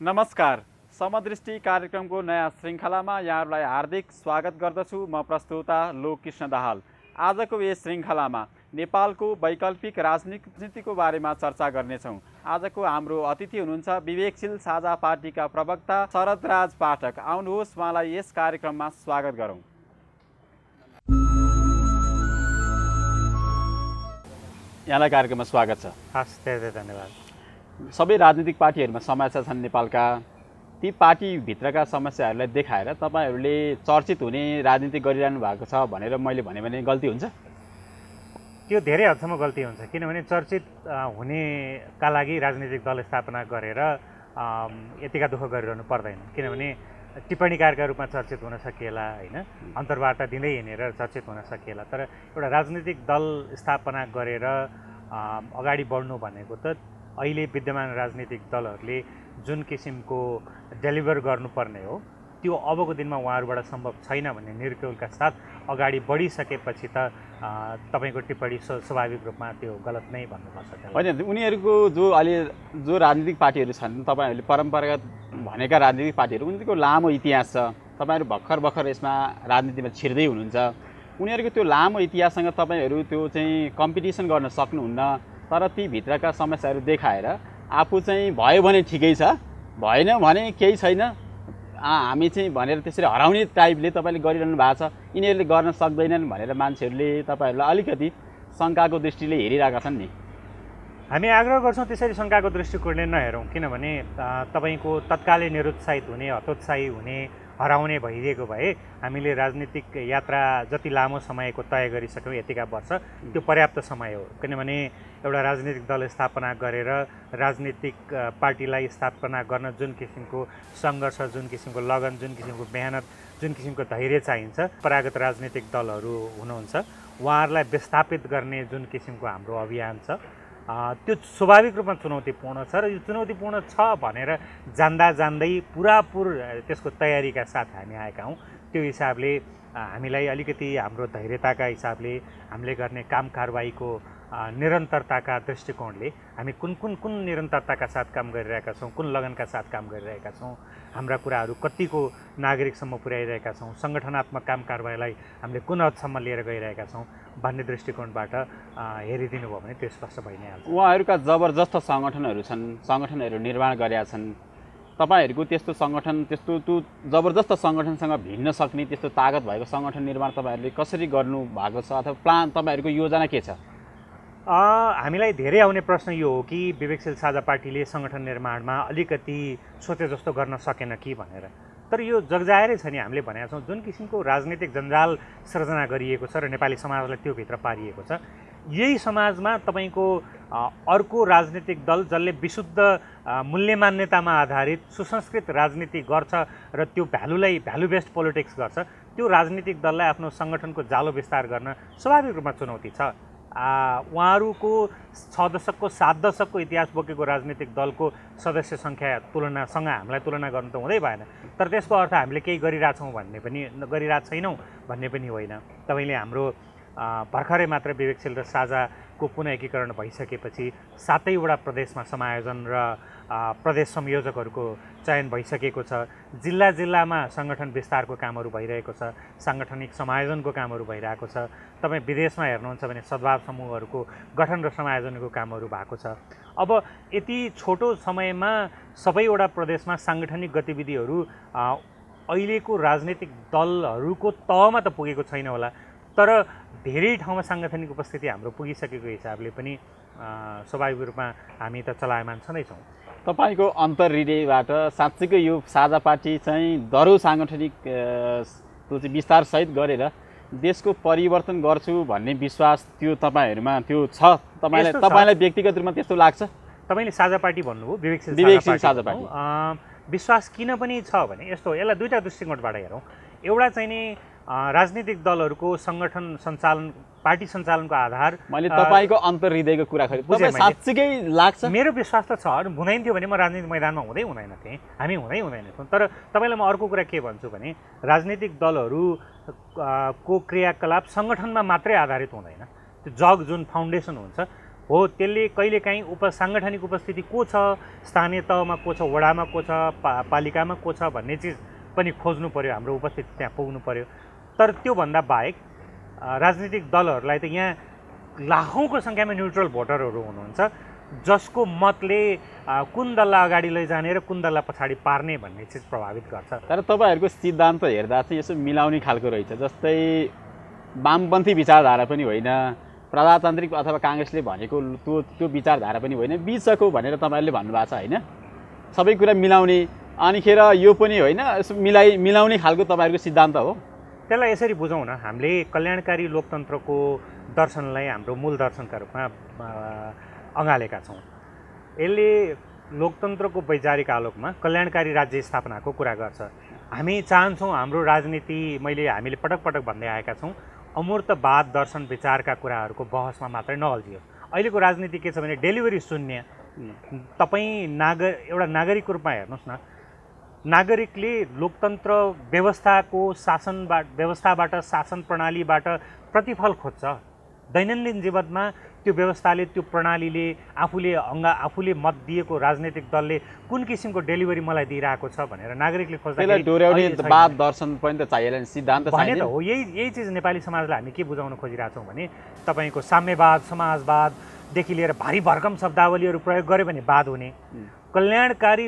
नमस्कार। समदृष्टि कार्यक्रमको नयाँ श्रृङ्खलामा यहाँहरूलाई हार्दिक स्वागत गर्दछु। म प्रस्तुता लोककृष्ण दाहाल। आजको यस श्रृङ्खलामा नेपालको वैकल्पिक राजनीतिको बारेमा चर्चा गर्नेछौँ। आजको हाम्रो अतिथि हुनुहुन्छ विवेकशील साझा पार्टीका प्रवक्ता शरदराज पाठक। आउनुहोस् उहाँलाई यस कार्यक्रममा स्वागत गरौँ। यहाँलाई कार्यक्रममा स्वागत छ। हस्, धेरै धन्यवाद। सबै राजनीतिक पार्टीहरूमा समस्या छन् नेपालका। ती पार्टीभित्रका समस्याहरूलाई देखाएर तपाईँहरूले चर्चित हुने राजनीति गरिरहनु भएको छ भनेर मैले भने गल्ती हुन्छ? त्यो धेरै हदसम्म गल्ती हुन्छ, किनभने चर्चित हुनेका लागि राजनीतिक दल स्थापना गरेर यतिका दुःख गरिरहनु पर्दैन। किनभने टिप्पणीकारका रूपमा चर्चित हुन सकिएला, होइन, अन्तर्वार्ता दिँदै हिँडेर चर्चित हुन सकिएला। तर एउटा राजनीतिक दल स्थापना गरेर अगाडि बढ्नु भनेको त अहिले विद्यमान राजनीतिक दलहरूले जुन किसिमको डेलिभर गर्नुपर्ने हो त्यो अबको दिनमा उहाँहरूबाट सम्भव छैन भन्ने निर्क्युलका साथ अगाडि बढिसकेपछि त तपाईँको टिप्पणी स्वाभाविक रूपमा त्यो गलत नै भन्नुपर्छ। होइन, उनीहरूको जो राजनीतिक पार्टीहरू छन्, तपाईँहरूले परम्परागत भनेका राजनीतिक पार्टीहरू, उनीहरूको लामो इतिहास छ। तपाईँहरू भर्खर यसमा राजनीतिमा छिर्दै हुनुहुन्छ। उनीहरूको त्यो लामो इतिहाससँग तपाईँहरू त्यो चाहिँ कम्पिटिसन गर्न सक्नुहुन्न। तर ती भित्रका समस्याहरू देखाएर आफू चाहिँ भयो भने ठिकै छ, भएन भने केही छैन, हामी चाहिँ भनेर त्यसरी हराउने टाइपले तपाईँले गरिरहनु भएको छ। यिनीहरूले गर्न सक्दैनन् भनेर मान्छेहरूले तपाईँहरूलाई अलिकति शङ्काको दृष्टिले हेरिरहेका छन् नि। हामी आग्रह गर्छौँ त्यसरी शङ्काको दृष्टिकोणले नहेरौँ, किनभने तपाईँको तत्कालै निरुत्साहित हुने, हतोत्साही हुने, हराउने भइदिएको भए हामीले राजनीतिक यात्रा जति लामो समयको तय गरिसक्यौँ यतिका वर्ष, त्यो पर्याप्त समय हो। किनभने एउटा राजनीतिक दल स्थापना गरेर राजनीतिक पार्टीलाई स्थापना गर्न जुन किसिमको सङ्घर्ष, जुन किसिमको लगन, जुन किसिमको मेहनत, जुन किसिमको धैर्य चाहिन्छ, परम्परागत राजनीतिक दलहरू हुनुहुन्छ, उहाँहरूलाई विस्थापित गर्ने जुन किसिमको हाम्रो अभियान छ त्यो स्वाभाविक रूपमा चुनौतीपूर्ण छ। र यो चुनौतीपूर्ण छ भनेर जान्दै पुरापुर त्यसको तयारीका साथ हामी आएका हौँ। त्यो हिसाबले हामीलाई अलिकति हाम्रो धैर्यताका हिसाबले, हामीले गर्ने काम कारबाहीको निरन्तरताका दृष्टिकोणले हामी कुन निरन्तरताका साथ काम गरिरहेका छौँ, कुन लगनका साथ काम गरिरहेका छौँ, हाम्रा कुराहरू कतिको नागरिकसम्म पुर्याइरहेका छौँ, सङ्गठनात्मक काम कारबाहीलाई हामीले कुन हदसम्म लिएर गइरहेका छौँ भन्ने दृष्टिकोणबाट हेरिदिनु भयो भने त्यो स्पष्ट भइ नै हाल्छ। उहाँहरूका जबरजस्त सङ्गठनहरू छन्, सङ्गठनहरू निर्माण गरेका छन्। तपाईँहरूको त्यस्तो सङ्गठन, त्यो जबरजस्त सङ्गठनसँग भिन्न सक्ने त्यस्तो तागत भएको सङ्गठन निर्माण तपाईँहरूले कसरी गर्नु भएको छ, अथवा प्लान, तपाईँहरूको योजना के छ? हामीलाई धेरै आउने प्रश्न यो हो कि विवेकशील साझा पार्टीले सङ्गठन निर्माणमा अलिकति सोचे जस्तो गर्न सकेन कि भनेर। तर यो जगजाहेरै छ नि, हामीले भनेका छौँ जुन किसिमको राजनीतिक जन्जाल सृजना गरिएको छ र नेपाली समाजलाई त्यो भित्र पारिएको छ, यही समाजमा तपाईँको अर्को राजनीतिक दल जसले विशुद्ध मूल्य मान्यतामा आधारित सुसंस्कृत राजनीति गर्छ र त्यो भ्यालु बेस्ड पोलिटिक्स गर्छ, त्यो राजनीतिक दललाई आफ्नो सङ्गठनको जालो विस्तार गर्न स्वाभाविक रूपमा चुनौती छ। उहाँहरूको 6 दशकको 7 दशकको इतिहास बोकेको राजनीतिक दलको सदस्य सङ्ख्या तुलनासँग हामीलाई तुलना गर्नु त हुँदै भएन। तर त्यसको अर्थ हामीले केही गरिरहेछौँ भन्ने पनि, गरिरहेको छैनौँ भन्ने पनि होइन। तपाईँले हाम्रो भर्खरै मात्र विवेकशील र साझाको पुनः एकीकरण भइसकेपछि 7वटा प्रदेशमा समायोजन र प्रदेश संयोजकहरूको चयन भइसकेको छ। जिल्ला जिल्लामा सङ्गठन विस्तारको कामहरू भइरहेको छ, साङ्गठनिक समायोजनको कामहरू भइरहेको छ। तपाईँ विदेशमा हेर्नुहुन्छ भने सद्भाव समूहहरूको गठन र समायोजनको कामहरू भएको छ। अब यति छोटो समयमा सबैवटा प्रदेशमा साङ्गठनिक गतिविधिहरू अहिलेको राजनीतिक दलहरूको तहमा त पुगेको छैन होला, तर धेरै ठाउँमा साङ्गठनिक उपस्थिति हाम्रो पुगिसकेको हिसाबले पनि स्वाभाविक रूपमा हामी त चलायमान छँदैछौँ। तपाईँको अन्तर्हृदयबाट साँच्चैकै यो साझा पार्टी चाहिँ दह्रो साङ्गठनिक त्यो चाहिँ विस्तारसहित गरेर देशको परिवर्तन गर्छु भन्ने विश्वास त्यो तपाईँहरूमा त्यो छ? तपाईँलाई व्यक्तिगत रूपमा त्यस्तो लाग्छ? तपाईँले साझा पार्टी भन्नुभयो, विवेकशील साझा पार्टी। विश्वास किन पनि छ भने यस्तो, यसलाई दुईवटा दृष्टिकोणबाट हेरौँ। एउटा चाहिँ नि राजनीतिक दलहरूको सङ्गठन सञ्चालन, पार्टी सञ्चालनको आधार, मैले तपाईँको अन्तर्हृदयको कुरा गरेँ, साँच्चै लाग्छ? मेरो विश्वास त छ। हुँदैन थियो भने म राजनीतिक मैदानमा हुँदैन थिएँ, हामी हुँदैनथ्यौँ। तर तपाईँलाई म अर्को कुरा के भन्छु भने राजनीतिक दलहरूको क्रियाकलाप सङ्गठनमा मात्रै आधारित हुँदैन। त्यो जुन फाउन्डेसन हुन्छ हो त्यसले कहिलेकाहीँ साङ्गठनिक उपस्थिति को छ, स्थानीय तहमा को छ, वडामा को छ, पालिकामा को छ भन्ने चिज पनि खोज्नु पर्यो, हाम्रो उपस्थिति त्यहाँ पुग्नु पर्यो। तर त्योभन्दा बाहेक राजनीतिक दलहरूलाई त यहाँ लाखौँको सङ्ख्यामा न्युट्रल भोटरहरू हुनुहुन्छ जसको मतले कुन दललाई अगाडि लैजाने र कुन दललाई पछाडि पार्ने भन्ने चिज प्रभावित गर्छ। तर तपाईँहरूको सिद्धान्त हेर्दा चाहिँ यसो मिलाउने खालको रहेछ, जस्तै वामपन्थी विचारधारा पनि होइन, प्रजातान्त्रिक अथवा काङ्ग्रेसले भनेको त्यो विचारधारा पनि होइन, बिचको भनेर तपाईँहरूले भन्नुभएको छ होइन, सबै कुरा मिलाउने, अनिखेर यो पनि होइन, यसो मिलाउने खालको तपाईँहरूको सिद्धान्त हो। त्यसलाई यसरी बुझौँ न, हामीले कल्याणकारी लोकतन्त्रको दर्शनलाई हाम्रो मूल दर्शनका रूपमा अँगालेका छौँ। यसले लोकतन्त्रको वैचारिक आलोकमा कल्याणकारी राज्य स्थापनाको कुरा गर्छ। हामी चाहन्छौँ हाम्रो राजनीति, हामीले पटक पटक भन्दै आएका छौँ, अमूर्तवाद दर्शन विचारका कुराहरूको बहसमा मात्रै नअल्झियोस्। अहिलेको राजनीति के छ भने डेलिभरी शून्य। तपाईँ एउटा नागरिकको रूपमा हेर्नुहोस् न, नागरिकले लोकतन्त्र व्यवस्थाबाट शासन प्रणालीबाट प्रतिफल खोज्छ। दैनन्दिन जीवनमा त्यो व्यवस्थाले, त्यो प्रणालीले, आफूले मत दिएको राजनीतिक दलले कुन किसिमको डेलिभरी मलाई दिइरहेको छ भनेर नागरिकले खोज्दा वाद दर्शन पनि त चाहिएला, सिद्धान्त भने त हो। यही चिज नेपाली समाजलाई हामी के बुझाउन खोजिरहेछौँ भने तपाईँको साम्यवाद, समाजवाददेखि लिएर भारी भरकम शब्दावलीहरू प्रयोग गर्यो भने वाद हुने। कल्याणकारी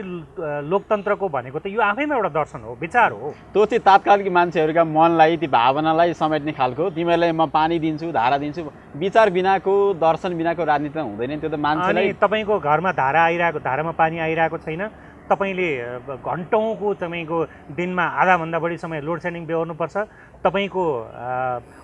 लोकतन्त्रको भनेको त यो आफैमा एउटा दर्शन हो, विचार हो। त्यो चाहिँ तात्कालिक मान्छेहरूका मनलाई, ती भावनालाई समेट्ने खालको, तिमीहरूलाई म पानी दिन्छु, धारा दिन्छु, विचार बिनाको, दर्शन बिनाको राजनीति त हुँदैन। त्यो त मान्छेलाई, तपाईँको घरमा धारामा पानी आइरहेको छैन, तपाईँले घन्टौँको तपाईँको दिनमा आधाभन्दा बढी समय लोड सेडिङ बेहोर्नुपर्छ, तपाईँको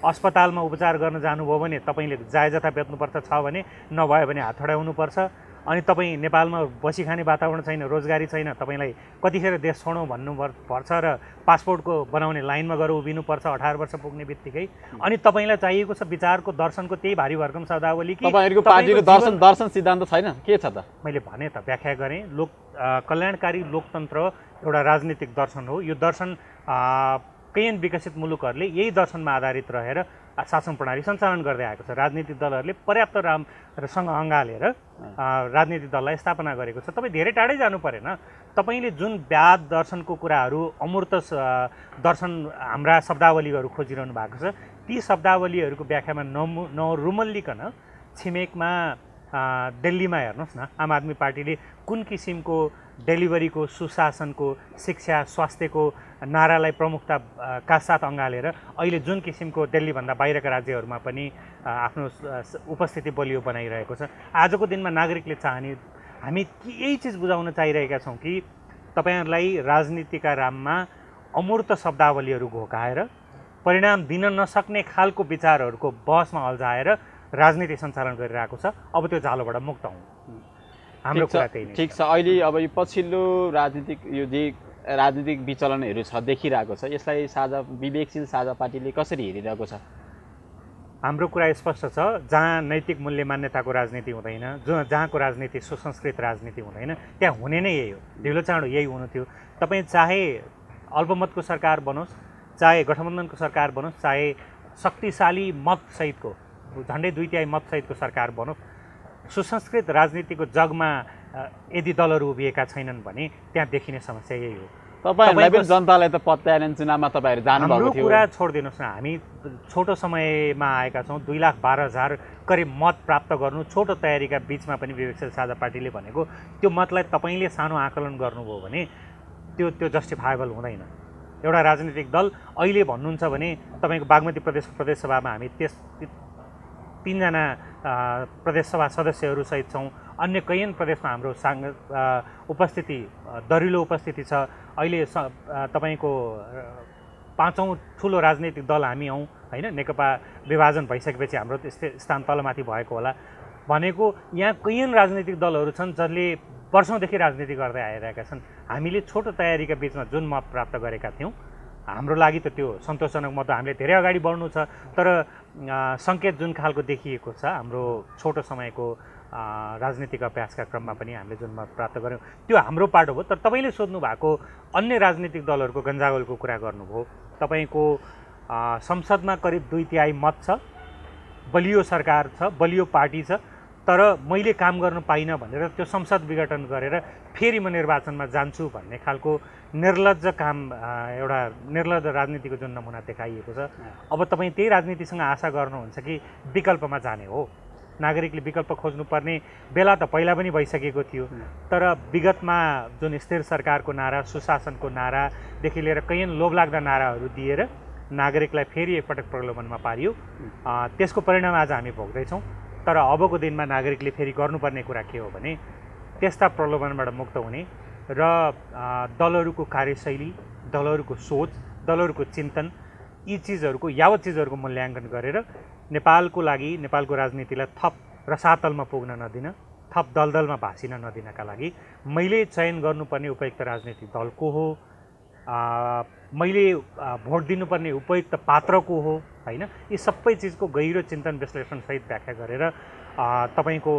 अस्पतालमा उपचार गर्न जानुभयो भने तपाईँले जायजता बेच्नुपर्छ छ भने, नभयो भने हात हडाउनुपर्छ। अनि तपाईँ नेपालमा बसी खाने वातावरण छैन, रोजगारी छैन, तपाईँलाई कतिखेर देश छोडौँ भन्नुपर्छ र पासपोर्टको बनाउने लाइनमा गएर उभिनुपर्छ 18 वर्ष पुग्ने बित्तिकै। अनि तपाईँलाई चाहिएको छ विचारको, दर्शनको त्यही भारी भरकम शब्दावली कि तपाईँहरूको पार्टीको दर्शन सिद्धान्त छैन, के छ त? मैले भने त, व्याख्या गरेँ। कल्याणकारी लोकतन्त्र एउटा राजनीतिक दर्शन हो। यो दर्शन कैयन विकसित मुलुकहरूले यही दर्शनमा आधारित रहेर शासन प्रणाली सञ्चालन गर्दै आएको छ। राजनीतिक दलहरूले पर्याप्त राम्रोसँग अँगालेर राजनीतिक दललाई स्थापना गरेको छ। तपाईँ धेरै टाढै जानु परेन। तपाईँले जुन व्याद दर्शनको कुराहरू, अमूर्त दर्शन हाम्रा शब्दावलीहरू खोजिरहनु भएको छ, ती शब्दावलीहरूको व्याख्यामा नरुमल्लिकन छिमेकमा दिल्लीमा हेर्नुहोस् न, आम आदमी पार्टीले कुन किसिमको डेलिभरीको, सुशासनको, शिक्षा, स्वास्थ्यको नारालाई प्रमुखता का साथ अँगालेर अहिले जुन किसिमको दिल्लीभन्दा बाहिरका राज्यहरूमा पनि आफ्नो उपस्थिति बलियो बनाइरहेको छ। आजको दिनमा नागरिकले चाहने, हामी यही चिज बुझाउन चाहिरहेका छौँ कि तपाईँहरूलाई राजनीतिका राममा अमूर्त शब्दावलीहरू घोकाएर, परिणाम दिन नसक्ने खालको विचारहरूको बहसमा अल्झाएर राजनीति सञ्चालन गरिरहेको छ। अब त्यो जालोबाट मुक्त हौँ, हाम्रो कुरा त्यही नै। ठिक छ। अहिले अब यो पछिल्लो राजनीतिक विचलनहरू छ, देखिरहेको छ, यसलाई विवेकशील साझा पार्टीले कसरी हेरिरहेको छ? हाम्रो कुरा स्पष्ट छ। जहाँ नैतिक मूल्य मान्यताको राजनीति हुँदैन, जहाँको राजनीति सुसंस्कृत राजनीति हुँदैन, त्यहाँ हुने नै यही हो। ढिलो चाँडो यही हुनु थियो। तपाईँ चाहे अल्पमतको सरकार बनोस्, चाहे गठबन्धनको सरकार बनोस्, चाहे शक्तिशाली मतसहितको, झन्डै 2/3 मतसहितको सरकार बनोस्, सुसंस्कृत राजनीतिको जगमा यदि दलहरू उभिएका छैनन् भने त्यहाँ देखिने समस्या यही हो। तपाईँहरूलाई पनि जनतालाई त पत्याएन, चुनावमा तपाईँहरू जानुभएको थियो। कुरा छोडिदिनुहोस् न, हामी छोटो समयमा आएका छौँ। 2,12,000 करिब मत प्राप्त गर्नु छोटो तयारीका बिचमा पनि विवेकशील साझा पार्टीले भनेको त्यो मतलाई तपाईँले सानो आकलन गर्नुभयो भने त्यो जस्टिफाएबल हुँदैन। एउटा राजनीतिक दल अहिले भन्नुहुन्छ भने तपाईँको बागमती प्रदेशसभामा हामी 3 जना प्रदेशसभा सदस्यहरूसहित छौँ। अन्य कैयन प्रदेशमा हाम्रो उपस्थिति, दरिलो उपस्थिति छ। अहिले तपाईँको 5औँ ठुलो राजनीतिक दल हामी हौँ होइन। नेकपा विभाजन भइसकेपछि हाम्रो स्थान तलमाथि भएको होला भनेको यहाँ कैयन राजनीतिक दलहरू छन् जसले वर्षौँदेखि राजनीति गर्दै आइरहेका छन्। हामीले छोटो तयारीका बिचमा जुन मत प्राप्त गरेका थियौँ, हाम्रो लागि त त्यो सन्तोषजनक मत, हामीले धेरै अगाडि बढ्नु छ। तर सङ्केत जुन खालको देखिएको छ हाम्रो छोटो समयको राजनीतिक अभ्यासका क्रममा पनि हामीले जुन मत प्राप्त गऱ्यौँ त्यो हाम्रो पाटो हो। तर तपाईँले सोध्नु भएको अन्य राजनीतिक दलहरूको गन्जागोलको कुरा गर्नुभयो। तपाईँको संसदमा करिब 2/3 मत छ, बलियो सरकार छ, बलियो पार्टी छ, तर मैले काम गर्न पाइनँ भनेर त्यो संसद विघटन गरेर फेरि म निर्वाचनमा जान्छु भन्ने खालको निर्लज्ज काम एउटा निर्लज्ज राजनीतिको जुन नमुना देखाइएको छ। अब तपाईँ त्यही राजनीतिसँग आशा गर्नुहुन्छ कि विकल्पमा जाने हो? नागरिकले विकल्प खोज्नुपर्ने बेला त पहिला पनि भइसकेको थियो, तर विगतमा जुन स्थिर सरकारको नारा, सुशासनको नारादेखि लिएर कैयन लोभलाग्दा नाराहरू दिएर नागरिकलाई फेरि एकपटक प्रलोभनमा पारियो। त्यसको परिणाम आज हामी भोग्दैछौँ। तर अबको दिनमा नागरिकले फेरि गर्नुपर्ने कुरा के हो भने त्यस्ता प्रलोभनबाट मुक्त हुने र दलहरूको कार्यशैली, दलहरूको सोच, दलहरूको चिन्तन, यी चिजहरूको यावत चिजहरूको मूल्याङ्कन गरेर नेपालको लागि, नेपालको राजनीतिलाई थप रसातलमा पुग्न नदिन, थप दलदलमा भासिन नदिनका लागि मैले चयन गर्नुपर्ने उपयुक्त राजनीतिक दल को हो, मैले भोट दिनुपर्ने उपयुक्त पात्र को हो, होइन, यी सबै चिजको गहिरो चिन्तन विश्लेषणसहित व्याख्या गरेर तपाईँको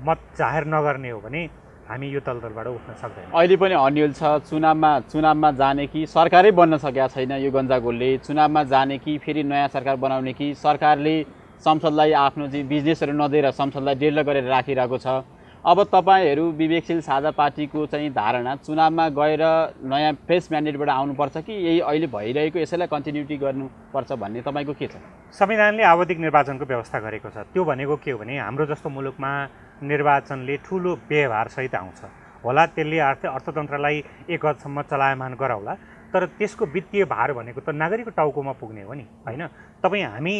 मत जाहेर नगर्ने हो भने हामी यो दलदलबाट उठ्न सक्दैनौँ। अहिले पनि अन्यल छ, चुनावमा जाने कि सरकारै बन्न सकेका छैन यो गन्जागोलले, चुनावमा जाने कि फेरि नयाँ सरकार बनाउने कि सरकारले संसदलाई आफ्नो चाहिँ बिजनेसहरू नदिएर संसदलाई डेढ गरेर राखिरहेको छ। अब तपाईँहरू विवेकशील साझा पार्टीको चाहिँ धारणा चुनावमा गएर नयाँ फ्रेस म्यान्डेटबाट आउनुपर्छ कि यही अहिले भइरहेको यसैलाई कन्टिन्युटी गर्नुपर्छ भन्ने तपाईँको के छ? संविधानले आवधिक निर्वाचनको व्यवस्था गरेको छ। त्यो भनेको के हो भने हाम्रो जस्तो मुलुकमा निर्वाचनले ठुलो व्यवहारसहित आउँछ होला, त्यसले अर्थतन्त्रलाई एक हदसम्म चलायमान गराउला, तर त्यसको वित्तीय भार भनेको त नागरिकको टाउकोमा पुग्ने हो नि, होइन? तपाईँ हामी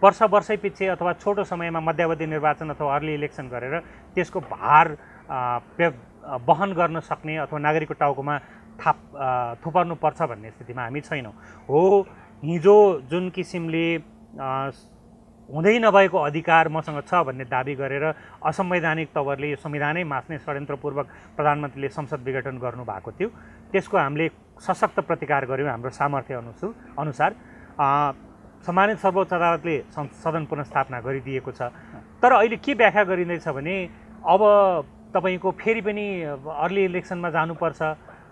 वर्षै पछि अथवा छोटो समयमा मध्यावधि निर्वाचन अथवा अर्ली इलेक्सन गरेर त्यसको भार वहन गर्न सक्ने अथवा नागरिकको टाउकोमा थुपर्नुपर्छ भन्ने स्थितिमा हामी छैनौँ। हो, हिजो जुन किसिमले हुँदै नभएको अधिकार मसँग छ भन्ने दाबी गरेर असंवैधानिक तवरले यो संविधानै मास्ने षड्यन्त्रपूर्वक प्रधानमन्त्रीले संसद विघटन गर्नुभएको थियो, त्यसको हामीले सशक्त प्रतिकार गऱ्यौँ हाम्रो सामर्थ्य अनुसार। सम्मानित सर्वोच्च अदालतले सदन पुनर्स्थापना गरिदिएको छ। तर अहिले के व्याख्या गरिँदैछ भने अब तपाईँको फेरि पनि अर्ली इलेक्सनमा जानुपर्छ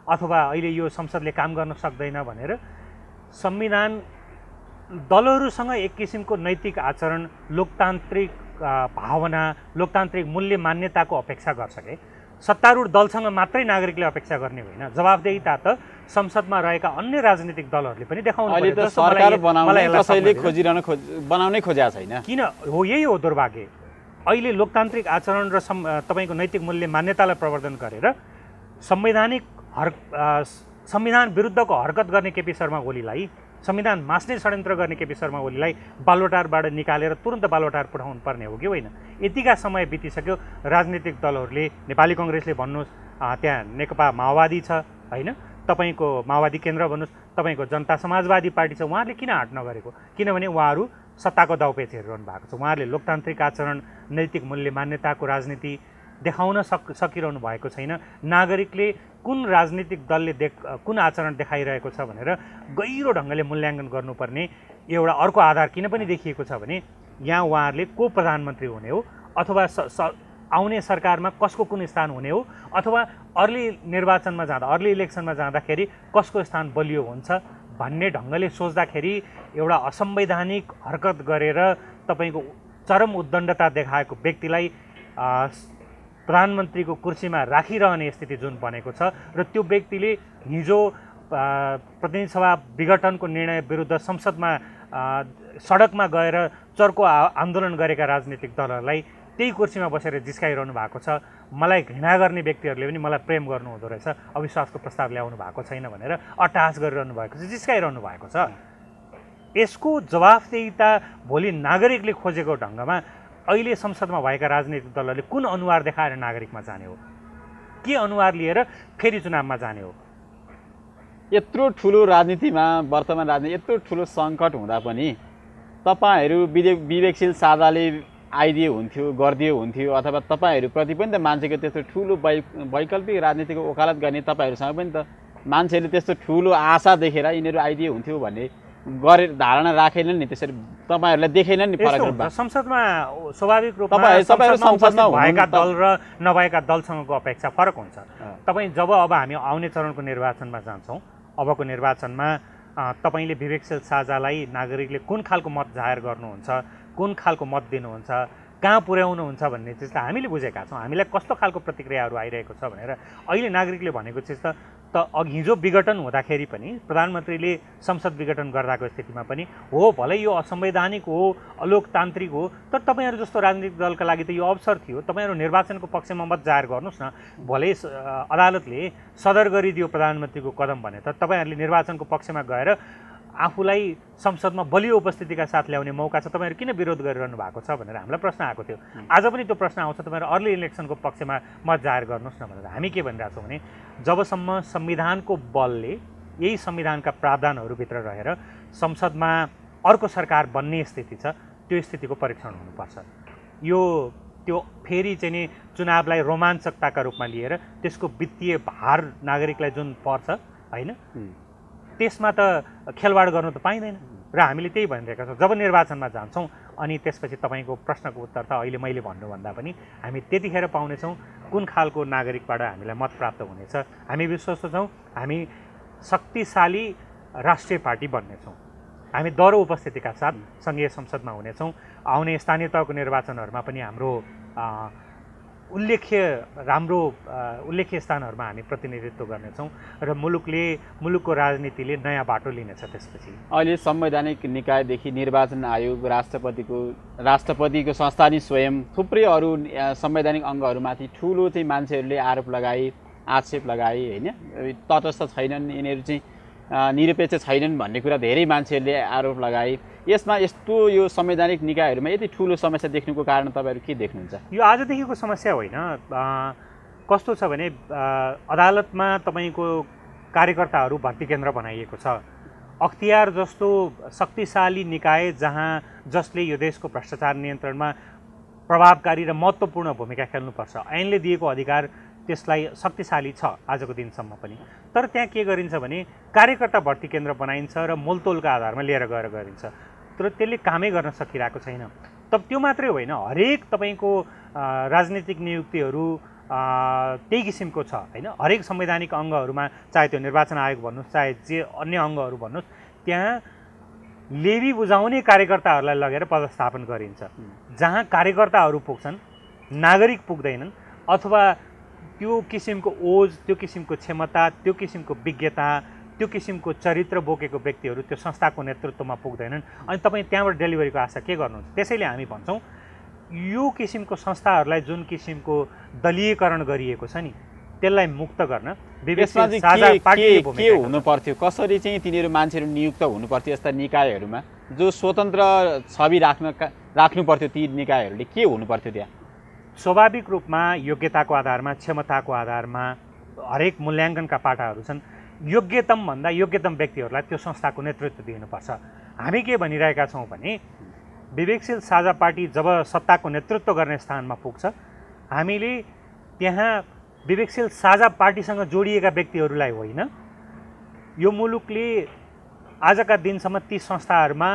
अथवा अहिले यो संसदले काम गर्न सक्दैन भनेर संविधान दलहरूसँग एक किसिमको नैतिक आचरण, लोकतान्त्रिक भावना, लोकतान्त्रिक मूल्य मान्यताको अपेक्षा गर्छ के सत्तारूढ दलसँग मात्रै नागरिकले अपेक्षा गर्ने होइन, जवाफदेहिता त संसदमा रहेका अन्य राजनीतिक दलहरूले पनि देखाउनु पर्यो। अहिले त सरकार बनाउने कसैले बनाउनै खोजेको छैन। किन हो? यही हो दुर्भाग्य। अहिले लोकतान्त्रिक आचरण र तपाईँको नैतिक मूल्य मान्यतालाई प्रवर्धन गरेर संविधान विरुद्धको हरकत गर्ने केपी शर्मा ओलीलाई, संविधान मास्ने षड्यन्त्र गर्ने केपी शर्मा ओलीलाई बालोटारबाट निकालेर तुरन्त बालोटार पठाउनु पर्ने हो कि होइन? यतिका समय बितिसक्यो। राजनीतिक दलहरूले, नेपाली कङ्ग्रेसले भन्नुहोस्, त्यहाँ नेकपा माओवादी छ, होइन, तपाईँको माओवादी केन्द्र भन्नुहोस्, तपाईँको जनता समाजवादी पार्टी छ, उहाँहरूले किन आँट नगरेको? किनभने उहाँहरू सत्ताको दाउपेच हेरिरहनु भएको छ। उहाँहरूले लोकतान्त्रिक आचरण, नैतिक मूल्य मान्यताको राजनीति देखाउन सकिरहनु भएको छैन। नागरिकले कुन राजनीतिक दलले कुन आचरण देखाइरहेको छ भनेर गहिरो ढङ्गले मूल्याङ्कन गर्नुपर्ने एउटा अर्को आधार किन पनि देखिएको छ भने यहाँ उहाँहरूले को प्रधानमन्त्री हुने हो, अथवा आउने सरकारमा कसको कुन स्थान हुने हो, अथवा अर्ली इलेक्सनमा जाँदाखेरि कसको स्थान बलियो हुन्छ भन्ने ढङ्गले सोच्दाखेरि एउटा असंवैधानिक हरकत गरेर तपाईँको चरम उद्दण्डता देखाएको व्यक्तिलाई प्रधानमन्त्रीको कुर्सीमा राखिरहने स्थिति जुन बनेको छ र त्यो व्यक्तिले हिजो प्रतिनिधि सभा विघटनको निर्णय विरुद्ध संसदमा सडकमा गएर चर्को आन्दोलन गरेका राजनीतिक दलहरूलाई त्यही कुर्सीमा बसेर जिस्काइरहनु भएको छ। मलाई घृणा गर्ने व्यक्तिहरूले पनि मलाई प्रेम गर्नु हुँदो रहेछ, अविश्वासको प्रस्ताव ल्याउनु भएको छैन भनेर अट्टहास गरिरहनु भएको छ, जिस्काइरहनु भएको छ। यसको जवाफदेहिता भोलि नागरिकले खोजेको ढङ्गमा अहिले संसदमा भएका राजनीतिक दलहरूले कुन अनुहार देखाएर नागरिकमा जाने हो, के अनुहार लिएर फेरि चुनावमा जाने हो? यत्रो ठुलो राजनीतिमा, वर्तमान राजनीति यत्रो ठुलो सङ्कट हुँदा पनि तपाईँहरू विवेकशील साझाले आइदिए हुन्थ्यो, गरिदियो हुन्थ्यो, अथवा तपाईँहरूप्रति पनि त मान्छेको त्यस्तो ठुलो वैकल्पिक राजनीतिको वकालत गर्ने तपाईँहरूसँग पनि त मान्छेले त्यस्तो ठुलो आशा देखेर यिनीहरू आइदिए हुन्थ्यो भन्ने गरेर धारणा राखेनन् नि, त्यसरी तपाईँहरूलाई देखेनन् नि फरक रूपमा? संसदमा स्वाभाविक रूपमा संसदमा भएका दल र नभएका दलसँगको अपेक्षा फरक हुन्छ। तपाईँ जब अब हामी आउने चरणको निर्वाचनमा जान्छौँ, अबको निर्वाचनमा तपाईँले विवेकशील साझालाई नागरिकले कुन खालको मत जाहेर गर्नुहुन्छ, कुन खालको मत दिनुहुन्छ, कहाँ पुर्याउनुहुन्छ भन्ने चिज त हामीले बुझेका छौँ। हामीलाई कस्तो खालको प्रतिक्रियाहरू आइरहेको छ भनेर अहिले नागरिकले भनेको चिज त हिजो विघटन हुँदाखेरि पनि प्रधानमन्त्रीले संसद विघटन गर्दाको स्थितिमा पनि हो भलै यो असंवैधानिक हो, अलोकतान्त्रिक हो, तर तपाईँहरू जस्तो राजनीतिक दलका लागि त यो अवसर थियो। तपाईँहरू निर्वाचनको पक्षमा मत जाहेर गर्नुहोस् न। भलै अदालतले सदर गरिदियो प्रधानमन्त्रीको कदम भने त तपाईँहरूले निर्वाचनको पक्षमा गएर आफूलाई संसदमा बलियो उपस्थितिका साथ ल्याउने मौका छ, तपाईँहरू किन विरोध गरिरहनु भएको छ भनेर हामीलाई प्रश्न आएको थियो। आज पनि त्यो प्रश्न आउँछ, तपाईँहरू अर्ली इलेक्सनको पक्षमा मत जाहेर गर्नुहोस् न भनेर। हामी के भनिरहेको छौँ भने जबसम्म संविधानको बलले यही संविधानका प्रावधानहरूभित्र रहेर संसदमा अर्को सरकार बन्ने स्थिति छ, त्यो स्थितिको परीक्षण हुनुपर्छ। त्यो फेरि चाहिँ नि चुनावलाई रोमाञ्चकताका रूपमा लिएर त्यसको वित्तीय भार नागरिकलाई जुन पर्छ होइन, त्यसमा त खेलवाड गर्नु त पाइँदैन। र हामीले त्यही भनिरहेका छौँ, जब निर्वाचनमा जान्छौँ अनि त्यसपछि तपाईँको प्रश्नको उत्तर त अहिले मैले भन्नुभन्दा पनि हामी त्यतिखेर पाउनेछौँ कुन खालको नागरिकबाट हामीलाई मत प्राप्त हुनेछ। हामी विश्वस्त छौँ हामी शक्तिशाली राष्ट्रिय पार्टी बन्नेछौँ। हामी दरो उपस्थितिका साथ सङ्घीय संसदमा हुनेछौँ। आउने स्थानीय तहको निर्वाचनहरूमा पनि हाम्रो उल्लेख्य स्थानहरूमा हामी प्रतिनिधित्व गर्नेछौँ र मुलुकको राजनीतिले नयाँ बाटो लिनेछ। त्यसपछि अहिले संवैधानिक निकायदेखि निर्वाचन आयोग, राष्ट्रपतिको संस्था नि स्वयं थुप्रै अरू संवैधानिक अङ्गहरूमाथि ठुलो चाहिँ मान्छेहरूले आरोप लगाए, आक्षेप लगाए होइन, तटस्थ छैनन्, यिनीहरू चाहिँ निरपेक्ष छैनन् भन्ने कुरा धेरै मान्छेहरूले आरोप लगाए। यसमा यस्तो यो संवैधानिक निकायहरूमा यति ठुलो समस्या देख्नुको कारण तपाईँहरू के देख्नुहुन्छ? यो आजदेखिको समस्या होइन। कस्तो छ भने अदालतमा तपाईँको कार्यकर्ताहरू भर्ती केन्द्र बनाइएको छ। अख्तियार जस्तो शक्तिशाली निकाय जसले यो देशको भ्रष्टाचार नियन्त्रणमा प्रभावकारी र महत्त्वपूर्ण भूमिका खेल्नुपर्छ, ऐनले दिएको अधिकार त्यसलाई शक्तिशाली छ आजको दिनसम्म पनि। तर त्यहाँ के गरिन्छ भने कार्यकर्ता भर्ती केन्द्र बनाइन्छ र मोलतोलका आधारमा लिएर गएर गरिन्छ, तर त्यसले कामै गर्न सकिरहेको छैन। तब त्यो मात्रै होइन, हरेक तपाईँको राजनीतिक नियुक्तिहरू त्यही किसिमको छ होइन। हरेक संवैधानिक अङ्गहरूमा, चाहे त्यो निर्वाचन आयोग भन्नुहोस्, चाहे जे अन्य अङ्गहरू भन्नुहोस्, त्यहाँ लेबी बुझाउने कार्यकर्ताहरूलाई लगेर पदस्थापन गरिन्छ। जहाँ कार्यकर्ताहरू पुग्छन्, नागरिक पुग्दैनन्, अथवा त्यो किसिमको ओज, त्यो किसिमको क्षमता, त्यो किसिमको विज्ञता, त्यो किसिमको चरित्र बोकेको व्यक्तिहरू त्यो संस्थाको नेतृत्वमा पुग्दैनन्। अनि तपाईँ त्यहाँबाट डेलिभरीको आशा के गर्नुहुन्छ? त्यसैले हामी भन्छौँ यो किसिमको संस्थाहरूलाई जुन किसिमको दलीयकरण गरिएको छ नि, त्यसलाई मुक्त गर्न के हुनु पर्थ्यो? कसरी चाहिँ तिनीहरू मान्छेहरू नियुक्त हुनु पर्थ्यो यस्ता निकायहरूमा जो स्वतन्त्र छवि राख्नु पर्थ्यो? ती निकायहरूले के हुनु पर्थ्यो त्यहाँ? स्वाभाविक रूपमा योग्यताको आधारमा, क्षमताको आधारमा हरेक मूल्याङ्कनका पाटाहरू छन्। योग्यतम व्यक्तिहरूलाई त्यो संस्थाको नेतृत्व दिनुपर्छ। हामी के भनिरहेका छौँ भने विवेकशील साझा पार्टी जब सत्ताको नेतृत्व गर्ने स्थानमा पुग्छ, हामीले त्यहाँ विवेकशील साझा पार्टीसँग जोडिएका व्यक्तिहरूलाई होइन, यो मुलुकले आजका दिनसम्म ती संस्थाहरूमा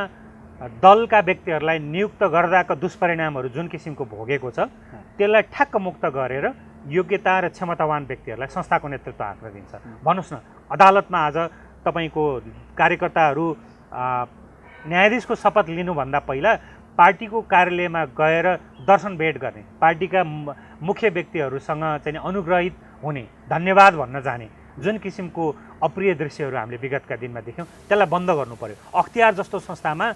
दलका व्यक्तिहरूलाई नियुक्त गर्दाका दुष्परिणामहरू जुन किसिमको भोगेको छ, त्यसलाई ठ्याक्क मुक्त गरेर योग्यता र क्षमतावान व्यक्तिहरूलाई संस्थाको नेतृत्व हाक्न दिन्छ। भन्नुहोस् न, अदालतमा आज तपाईँको कार्यकर्ताहरू न्यायाधीशको शपथ लिनुभन्दा पहिला पार्टीको कार्यालयमा गएर दर्शन भेट गर्ने, पार्टीका मुख्य व्यक्तिहरूसँग चाहिँ अनुग्रहित हुने, धन्यवाद भन्न जाने जुन किसिमको अप्रिय दृश्यहरू हामीले विगतका दिनमा देख्यौँ, त्यसलाई बन्द गर्नु पर्यो। अख्तियार जस्तो संस्थामा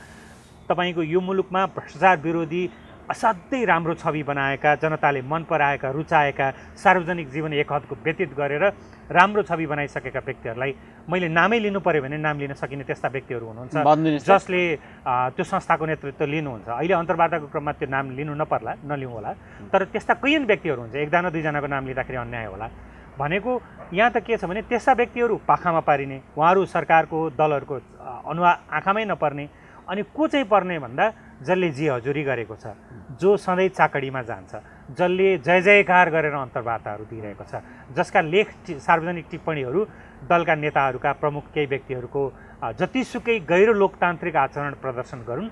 तपाईँको यो मुलुकमा भ्रष्टाचार विरोधी असाध्यै राम्रो छवि बनाएका, जनताले मन पराएका, रुचाएका, सार्वजनिक जीवन एक हदको व्यतीत गरेर राम्रो छवि बनाइसकेका व्यक्तिहरूलाई मैले नामै लिनु पर्यो भने नाम लिन सकिने त्यस्ता व्यक्तिहरू हुनुहुन्छ जसले त्यो संस्थाको नेतृत्व लिनुहुन्छ। अहिले अन्तर्वार्ताको क्रममा त्यो नाम लिनु नलिउँ होला, तर त्यस्ता कैयन व्यक्तिहरू हुन्छ, एकजना दुईजनाको नाम लिँदाखेरि अन्याय होला भनेको। यहाँ त के छ भने त्यस्ता व्यक्तिहरू पाखामा पारिने, उहाँहरू सरकारको दलहरूको आँखामै नपर्ने, अनि को चाहिँ पर्ने भन्दा जसले जी हजुरी गरेको छ, जो सधैँ चाकडीमा जान्छ, जसले जय जयकार गरेर अन्तर्वार्ताहरू दिइरहेको छ, जसका लेख सार्वजनिक टिप्पणीहरू दलका नेताहरूका प्रमुख केही व्यक्तिहरूको जतिसुकै गैर लोकतान्त्रिक आचरण प्रदर्शन गरून्,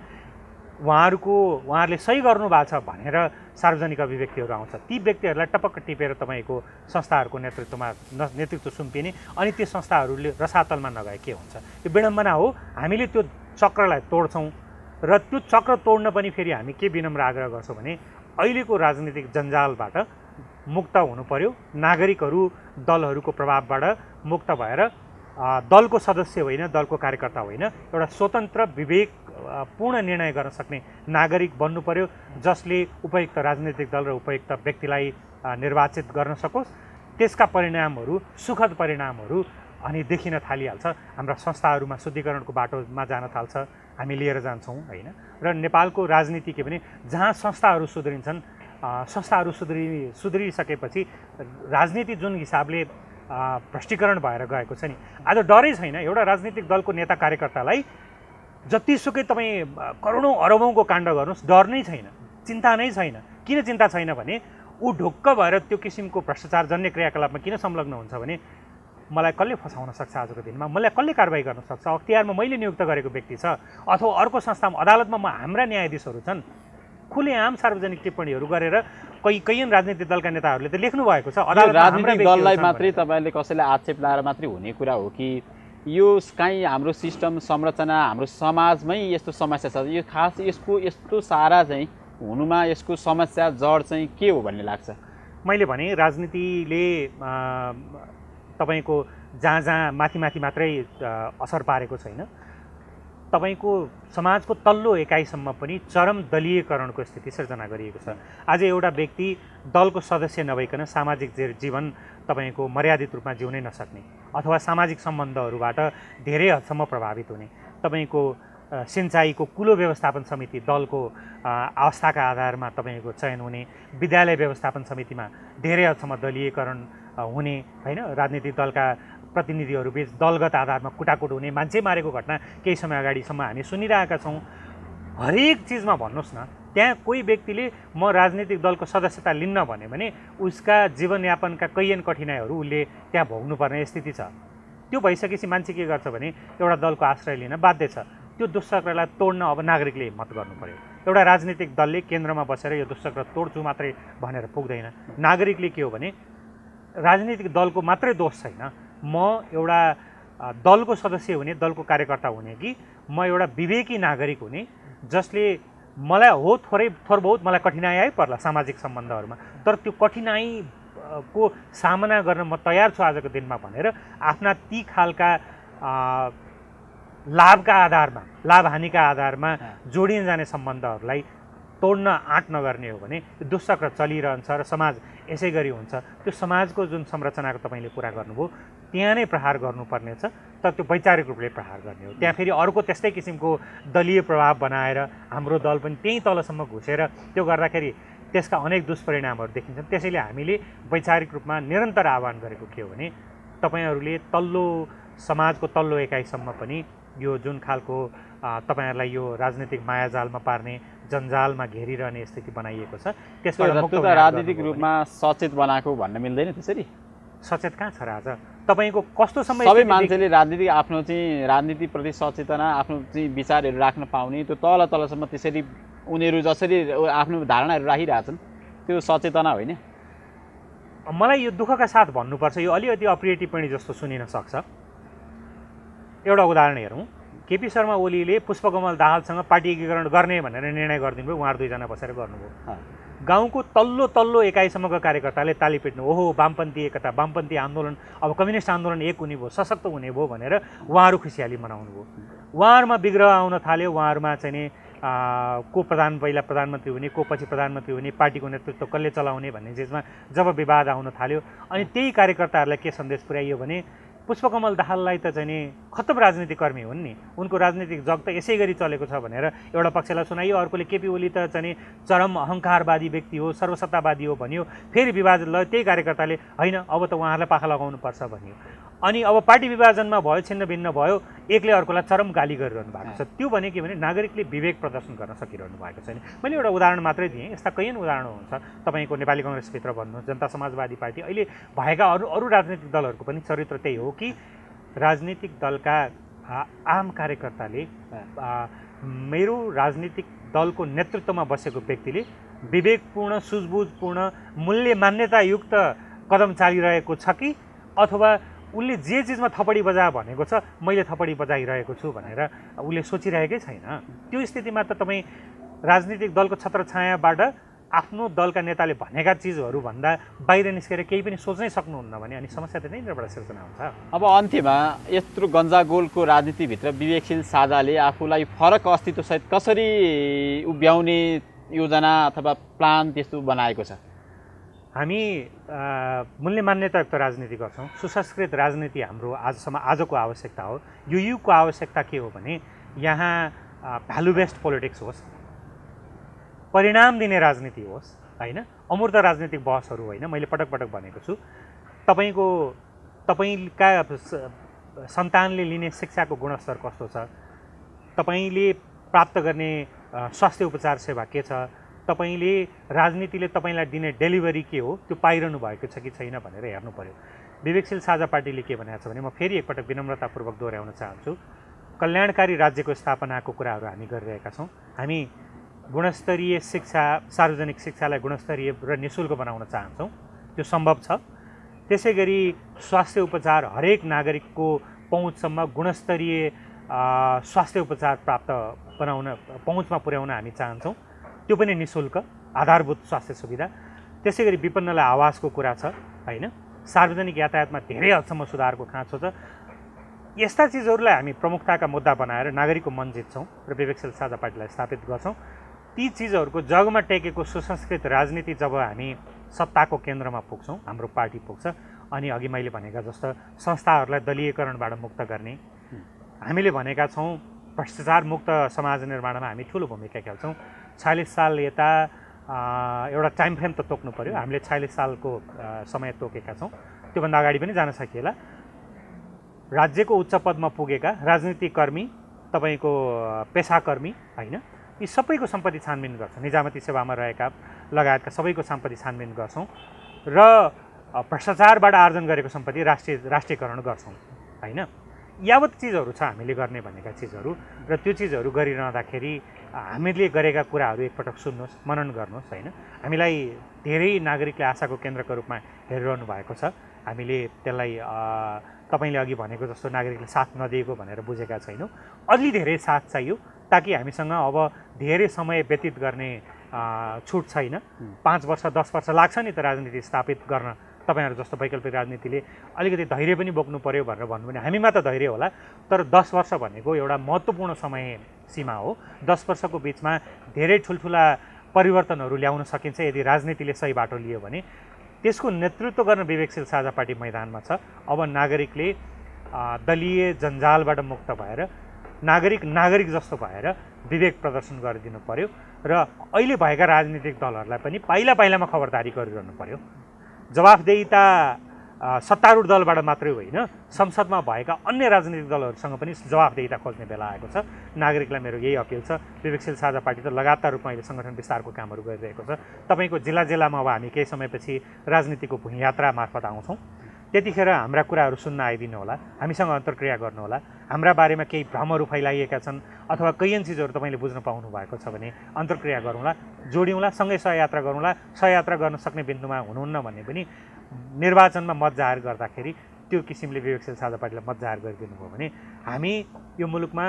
उहाँहरूले सही गर्नु भएको छ भनेर सार्वजनिक अभिव्यक्तिहरू आउँछ। ती व्यक्तिहरूलाई टपक्क टिपेर तपाईँको संस्थाहरूको नेतृत्व सुम्पिने, अनि ती संस्थाहरूले रसातलमा नगए के हुन्छ? यो विडम्बना हो। हामीले त्यो चक्रलाई तोड्छौँ र त्यो चक्र तोड्न पनि फेरि हामी के विनम्र आग्रह गर्छौँ भने अहिलेको राजनीतिक जन्जालबाट मुक्त हुनु पर्यो, नागरिकहरू दलहरूको प्रभावबाट मुक्त भएर दलको सदस्य होइन, दलको कार्यकर्ता होइन, एउटा स्वतन्त्र विवेकपूर्ण निर्णय गर्न सक्ने नागरिक बन्नु पर्यो, जसले उपयुक्त राजनीतिक दल र उपयुक्त व्यक्तिलाई निर्वाचित गर्न सकोस्। त्यसका परिणामहरू, सुखद परिणामहरू अनि देखिन थालिहाल्छ। हाम्रा संस्थाहरूमा शुद्धिकरणको बाटोमा जान थाल्छ, हामी लिएर जान्छौँ होइन। र नेपालको राजनीति के भने जहाँ संस्थाहरू सुध्रिन्छन्, संस्थाहरू सुध्रिसकेपछि राजनीति जुन हिसाबले भ्रष्टीकरण भएर गएको छ नि, आज डरै छैन एउटा राजनीतिक दलको नेता कार्यकर्तालाई जतिसुकै तपाईँ करोडौँ अरबौँको काण्ड गर्नुहोस्, डर नै छैन, चिन्ता नै छैन। किन चिन्ता छैन भने ऊ ढुक्क भएर त्यो किसिमको भ्रष्टाचारजन्य क्रियाकलापमा किन संलग्न हुन्छ भने मलाई कसले फसाउन सक्छ, आजको दिनमा मलाई कसले कारबाही गर्न सक्छ, अख्तियारमा मैले नियुक्त गरेको व्यक्ति छ अथवा अर्को संस्थामा अदालतमा हाम्रा न्यायाधीशहरू छन्। खुलेआम सार्वजनिक टिप्पणीहरू गरेर कैयन राजनीतिक दलका नेताहरूले त लेख्नु भएको छ। राजनीतिक दललाई मात्रै तपाईँले कसैले आक्षेप लाएर मात्रै हुने कुरा हो कि यो काहीँ हाम्रो सिस्टम संरचना, हाम्रो समाजमै यस्तो समस्या छ, यो खास यसको यस्तो सारा चाहिँ हुनुमा यसको समस्या जड चाहिँ के हो भन्ने लाग्छ? मैले भने राजनीतिले तपाईँको जहाँ जहाँ माथि मात्रै असर पारेको छैन, तपाईँको समाजको तल्लो एकाइसम्म पनि चरम दलीयकरणको स्थिति सिर्जना गरिएको छ। आज एउटा व्यक्ति दलको सदस्य नभइकन सामाजिक जीवन तपाईँको मर्यादित रूपमा जिउनै नसक्ने अथवा सामाजिक सम्बन्धहरूबाट धेरै हदसम्म प्रभावित हुने, तपाईँको सिँचाइको कुलो व्यवस्थापन समिति दलको अवस्थाका आधारमा तपाईँको चयन हुने, विद्यालय व्यवस्थापन समितिमा धेरै हदसम्म दलीयकरण हुने होइन, राजनीतिक दलका प्रतिनिधिहरूबीच दलगत आधारमा कुटाकुट हुने, मान्छे मारेको घटना केही समय अगाडिसम्म हामी सुनिरहेका छौँ। हरेक चिजमा भन्नुहोस् न, त्यहाँ कोही व्यक्तिले म राजनीतिक दलको सदस्यता लिन्न भने उसका जीवनयापनका कैयन कठिनाइहरू उसले त्यहाँ भोग्नुपर्ने स्थिति छ। त्यो भइसकेपछि मान्छे के गर्छ भने एउटा दलको आश्रय लिन बाध्य छ। त्यो दुष्चक्रलाई तोड्न अब नागरिकले हिम्मत गर्नु पर्यो। एउटा राजनीतिक दलले केन्द्रमा बसेर यो दुष्चक्र तोड्छु मात्रै भनेर पुग्दैन। नागरिकले के हो भने राजनीतिक दलको मात्रै दोष छैन, म एउटा दलको सदस्य हुने, दलको कार्यकर्ता हुने कि म एउटा विवेकी नागरिक हुने, जसले मलाई हो थोर बहुत मलाई कठिनाइ आइपर्ला सामाजिक सम्बन्धहरूमा, तर त्यो कठिनाइको सामना गर्न म तयार छु आजको दिनमा भनेर आफ्ना ती खालका लाभका आधारमा, लाभ हानिका आधारमा जोडिन जाने सम्बन्धहरूलाई तोड्न आँट नगर्ने हो भने दुष्चक्र चलिरहन्छ र समाज यसै गरी हुन्छ। त्यो समाजको जुन संरचनाको तपाईँले कुरा गर्नुभयो त्यहाँ नै प्रहार गर्नुपर्नेछ, तर त्यो वैचारिक रूपले प्रहार गर्ने हो। त्यहाँ फेरि अर्को त्यस्तै किसिमको दलीय प्रभाव बनाएर हाम्रो दल पनि त्यही तलसम्म घुसेर त्यो गर्दाखेरि त्यसका अनेक दुष्परिणामहरू देखिन्छन्। त्यसैले हामीले वैचारिक रूपमा निरन्तर आह्वान गरेको के हो भने तपाईँहरूले तल्लो समाजको तल्लो एकाइसम्म पनि यो जुन खालको तपाईँहरूलाई यो राजनीतिक मायाजालमा पार्ने, जन्जालमा घेरिरहने स्थिति बनाइएको छ त्यसबाट राजनीतिक रूपमा सचेत बनाएको भन्न मिल्दैन। त्यसरी सचेत कहाँ छ र? आज तपाईँको कस्तो समय सबै मान्छेले राजनीति आफ्नो चाहिँ राजनीतिप्रति सचेतना, आफ्नो चाहिँ विचारहरू राख्न पाउने, त्यो तलसम्म त्यसरी उनीहरू जसरी आफ्नो धारणाहरू राखिरहेछन् त्यो सचेतना होइन। मलाई यो दुःखका साथ भन्नुपर्छ, यो अलिकति अप्रिय टिप्पणी जस्तो सुनिन सक्छ। एउटा उदाहरण हेरौँ, केपी शर्मा ओलीले पुष्पकमल दाहालसँग पार्टी एकीकरण गर्ने भनेर निर्णय गरिदिनु भयो, उहाँहरू दुईजना बसेर गर्नुभयो। गाउँको तल्लो एकाइसम्मका कार्यकर्ताले ताली पिट्नु, ओहो वामपन्थी एकता, वामपन्थी आन्दोलन, अब कम्युनिस्ट आन्दोलन एक हुने भयो, सशक्त हुने भयो भनेर उहाँहरू खुसियाली मनाउनु भयो। उहाँहरूमा विग्रह आउन थाल्यो, उहाँहरूमा चाहिँ नि को पहिला प्रधानमन्त्री हुने, को पछि प्रधानमन्त्री हुने, पार्टीको नेतृत्व कसले चलाउने भन्ने चिजमा जब विवाद आउन थाल्यो, अनि त्यही कार्यकर्ताहरूलाई के सन्देश पुर्याइयो भने पुष्पकमल दाहाललाई त चाहिँ नि खत्तम राजनीतिक कर्मी हुन् नि, उनको राजनीतिक जग त यसै गरी चलेको छ भनेर एउटा पक्षलाई सुनाइयो, अर्कोले केपी ओली त चाहिँ नि चरम अहङ्कारवादी व्यक्ति हो, सर्वसत्तावादी हो भन्यो। फेरि विभाजन ल त्यही कार्यकर्ताले होइन अब त उहाँहरूलाई पाखा लगाउनुपर्छ भन्यो। अनि अब पार्टी विभाजनमा भयो, छिन्न भिन्न भयो, एकले अर्कोलाई चरम गाली गरिरहनु भएको छ। त्यो भने के भने नागरिकले विवेक प्रदर्शन गर्न सकिरहनु भएको छैन। मैले एउटा उदाहरण मात्रै दिएँ, यस्ता कैयन उदाहरण हुन्छ। तपाईँको नेपाली कङ्ग्रेसभित्र भन्नुहोस्, जनता समाजवादी पार्टी, अहिले भएका अरू राजनीतिक दलहरूको पनि चरित्र त्यही हो कि राजनीतिक दलका आम कार्यकर्ताले मेरो राजनीतिक दलको नेतृत्वमा बसेको व्यक्तिले विवेकपूर्ण, सुझबुझपूर्ण, मूल्य मान्यतायुक्त कदम चालिरहेको छ कि अथवा उसले जे चिजमा थपडी बजा भनेको छ मैले थपडी बजाइरहेको छु भनेर उसले सोचिरहेकै छैन। त्यो स्थितिमा त तपाईँ राजनीतिक दलको छत्रछायाबाट आफ्नो दलका नेताले भनेका चिजहरूभन्दा बाहिर निस्केर केही पनि सोच्नै सक्नुहुन्न भने अनि समस्या त त्यहीँनिरबाट सिर्जना हुन्छ। अब अन्त्यमा यत्रो गन्जागोलको राजनीतिभित्र विवेकशील साझाले आफूलाई फरक अस्तित्वसहित कसरी उभ्याउने योजना अथवा प्लान त्यस्तो बनाएको छ? हामी मूल्य मान्यतायुक्त राजनीति गर्छौँ। सुसंस्कृत राजनीति हाम्रो आजको आवश्यकता हो। यो युगको आवश्यकता के हो भने यहाँ भ्यालु बेस्ड पोलिटिक्स होस्, परिणाम दिने राजनीति होस्, होइन, अमूर्त राजनीतिक बहसहरू होइन। मैले पटक पटक भनेको छु, तपाईँका सन्तानले लिने शिक्षाको गुणस्तर कस्तो छ, तपाईँले प्राप्त गर्ने स्वास्थ्य उपचार सेवा के छ, तपाईँले राजनीतिले तपाईँलाई दिने डेलिभरी के हो त्यो पाइरहनु भएको छ कि छैन भनेर हेर्नु पर्यो। विवेकशील साझा पार्टीले के भनेको छ भने म फेरि एकपटक विनम्रतापूर्वक दोहोऱ्याउन चाहन्छु, कल्याणकारी राज्यको स्थापनाको कुराहरू हामी गरिरहेका छौँ। हामी गुणस्तरीय शिक्षा, सार्वजनिक शिक्षालाई गुणस्तरीय र निःशुल्क बनाउन चाहन्छौँ, त्यो सम्भव छ। त्यसै गरी स्वास्थ्य उपचार हरेक नागरिकको पहुँचसम्म गुणस्तरीय स्वास्थ्य उपचार पहुँचमा पुर्याउन हामी चाहन्छौँ, त्यो पनि निःशुल्क आधारभूत स्वास्थ्य सुविधा। त्यसै गरी विपन्नलाई आवासको कुरा छ, होइन, सार्वजनिक यातायातमा धेरै हदसम्म सुधारको खाँचो छ। यस्ता चिजहरूलाई हामी प्रमुखताका मुद्दा बनाएर नागरिकको मन जित्छौँ र विवेकशील साझा पार्टीलाई स्थापित गर्छौँ। ती चिजहरूको जगमा टेकेको सुसंस्कृत राजनीति जब हामी सत्ताको केन्द्रमा पुग्छौँ, हाम्रो पार्टी पुग्छ, अनि अघि मैले भनेका जस्तो संस्थाहरूलाई दलीयकरणबाट मुक्त गर्ने, हामीले भनेका छौँ भ्रष्टाचार मुक्त समाज निर्माणमा हामी ठुलो भूमिका खेल्छौँ। 46 साल यता एउटा टाइम फ्रेम त तोक्नु पऱ्यो। हामीले 46 सालको समय तोकेका छौँ, त्योभन्दा अगाडि पनि जान सकिएला। राज्यको उच्च पदमा पुगेका राजनीतिक कर्मी, तपाईँको पेसाकर्मी, होइन, यी सबैको सम्पत्ति छानबिन गर्छौँ। निजामती सेवामा रहेका लगायतका सबैको सम्पत्ति छानबिन गर्छौँ र भ्रष्टाचारबाट आर्जन गरेको सम्पत्ति राष्ट्रियकरण गर्छौँ, होइन। यावत चिजहरू छ हामीले गर्ने भनेका चिजहरू, र त्यो चिजहरू गरिरहँदाखेरि हामीले गरेका कुराहरू एकपटक सुन्नुहोस्, मनन गर्नुहोस्, होइन। हामीलाई धेरै नागरिकले आशाको केन्द्रको रूपमा हेरिरहनु भएको छ। हामीले त्यसलाई तपाईँले अघि भनेको जस्तो नागरिकले साथ नदिएको भनेर बुझेका छैनौँ। अलि धेरै साथ चाहियो ताकि हामीसँग अब धेरै समय व्यतीत गर्ने छुट छैन। 5 वर्ष 10 वर्ष लाग्छ नि त राजनीति स्थापित गर्न। तपाईँहरू जस्तो वैकल्पिक राजनीतिले अलिकति धैर्य पनि बोक्नु पऱ्यो भनेर भन्नु भने हामीमा त धैर्य होला, तर 10 वर्ष भनेको एउटा महत्त्वपूर्ण समय सीमा हो। 10 वर्षको बिचमा धेरै ठुल्ठुला परिवर्तनहरू ल्याउन सकिन्छ यदि राजनीतिले सही बाटो लियो भने। त्यसको नेतृत्व गर्न विवेकशील साझा पार्टी मैदानमा छ। अब नागरिकले दलीय जन्जालबाट मुक्त भएर नागरिक जस्तो भएर विवेक प्रदर्शन गरिदिनु पर्यो र अहिले भएका राजनीतिक दलहरूलाई पनि पाइला पाइलामा खबरदारी गरिरहनु पर्यो। जवाफदेहिता सत्तारूढ दलबाट मात्रै होइन, संसदमा भएका अन्य राजनीतिक दलहरूसँग पनि जवाफदेहिता खोज्ने बेला आएको छ। नागरिकलाई मेरो यही अपिल छ। विवेकशील साझा पार्टी त लगातार रूपमा अहिले सङ्गठन विस्तारको कामहरू गरिरहेको छ। तपाईँको जिल्लामा अब हामी केही समयपछि राजनीतिको भूयात्रा मार्फत आउँछौँ। त्यतिखेर हाम्रा कुराहरू सुन्न आइदिनु होला, हामीसँग अन्तर्क्रिया गर्नुहोला। हाम्रा बारेमा केही भ्रमहरू फैलाइएका छन् अथवा कैयन चिजहरू तपाईँले बुझ्न पाउनु भएको छ भने अन्तर्क्रिया गरौँला, जोड्यौँला, सँगै सहयात्रा गरौँला। सहयात्रा गर्न सक्ने बिन्दुमा हुनुहुन्न भने पनि निर्वाचनमा मत जाहेर गर्दाखेरि त्यो किसिमले विवेकशील साझा पार्टीलाई मत जाहेर गरिदिनु भयो भने हामी यो मुलुकमा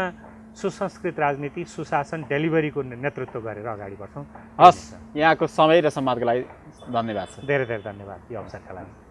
सुसंस्कृत राजनीति, सुशासन, डेलिभरीको नेतृत्व गरेर अगाडि बढ्छौँ। हस्, यहाँको समय र सम्वादको लागि धन्यवाद छ। धेरै धेरै धन्यवाद यो अवसरका लागि।